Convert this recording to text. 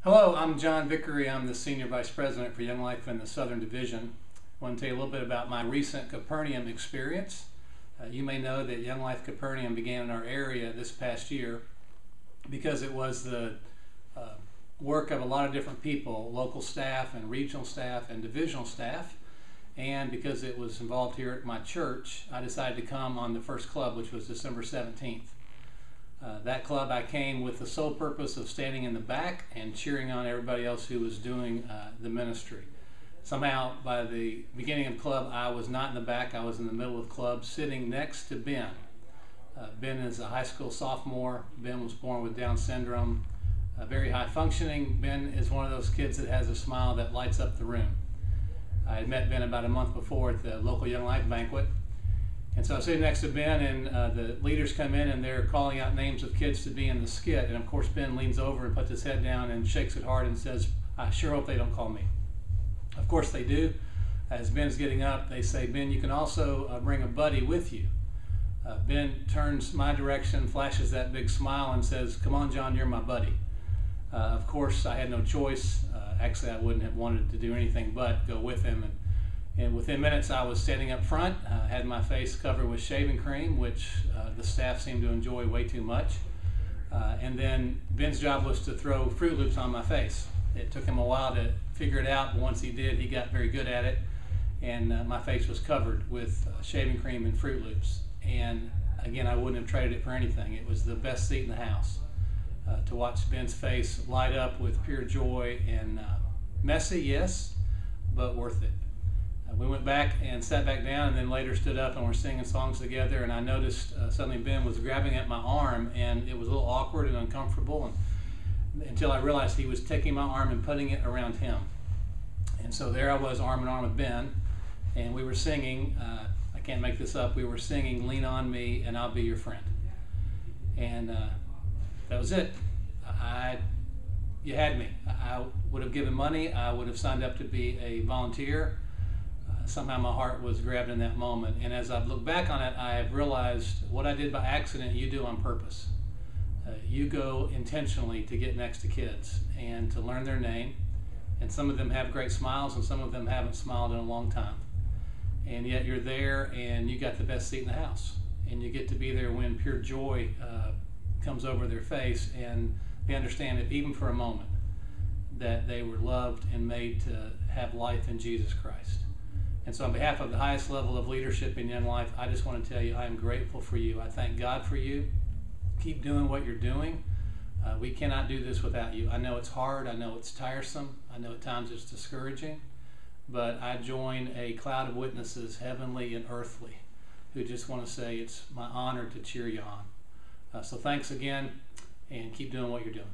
Hello, I'm John Vickery. I'm the Senior Vice President for Young Life in the Southern Division. I want to tell you a little bit about my recent Capernaum experience. You may know that Young Life Capernaum began in our area this past year because it was the work of a lot of different people, local staff and regional staff and divisional staff. And because it was involved here at my church, I decided to come on the first club, which was December 17th. That club I came with the sole purpose of standing in the back and cheering on everybody else who was doing the ministry. Somehow by the beginning of the club I was not in the back, I was in the middle of the club sitting next to Ben. Ben is a high school sophomore. Ben was born with Down syndrome, very high functioning. Ben is one of those kids that has a smile that lights up the room. I had met Ben about a month before at the local Young Life banquet. And so I was sitting next to Ben, and the leaders come in and they're calling out names of kids to be in the skit. And of course Ben leans over and puts his head down and shakes it hard and says, "I sure hope they don't call me." Of course they do. As Ben's getting up, they say, "Ben, you can also bring a buddy with you." Ben turns my direction, flashes that big smile and says, "Come on, John, you're my buddy." Of course I had no choice. Actually I wouldn't have wanted to do anything but go with him. And within minutes I was standing up front, had my face covered with shaving cream, which the staff seemed to enjoy way too much. And then Ben's job was to throw Fruit Loops on my face. It took him a while to figure it out, but once he did, he got very good at it. And my face was covered with shaving cream and Fruit Loops. And again, I wouldn't have traded it for anything. It was the best seat in the house. To watch Ben's face light up with pure joy and messy, yes, but worth it. We went back and sat back down and then later stood up and were singing songs together, and I noticed suddenly Ben was grabbing at my arm, and it was a little awkward and uncomfortable until I realized he was taking my arm and putting it around him. And so there I was, arm in arm with Ben, and we were singing, I can't make this up, we were singing "Lean on Me and I'll Be Your Friend." And that was it. You had me. I would have given money, I would have signed up to be a volunteer. Somehow my heart was grabbed in that moment, and as I've looked back on it, I have realized what I did by accident you do on purpose. You go intentionally to get next to kids and to learn their name, and some of them have great smiles and some of them haven't smiled in a long time, and yet you're there and you got the best seat in the house, and you get to be there when pure joy comes over their face and they understand, if even for a moment, that they were loved and made to have life in Jesus Christ. And so on behalf of the highest level of leadership in Young Life, I just want to tell you I am grateful for you. I thank God for you. Keep doing what you're doing. We cannot do this without you. I know it's hard. I know it's tiresome. I know at times it's discouraging. But I join a cloud of witnesses, heavenly and earthly, who just want to say it's my honor to cheer you on. So thanks again, and keep doing what you're doing.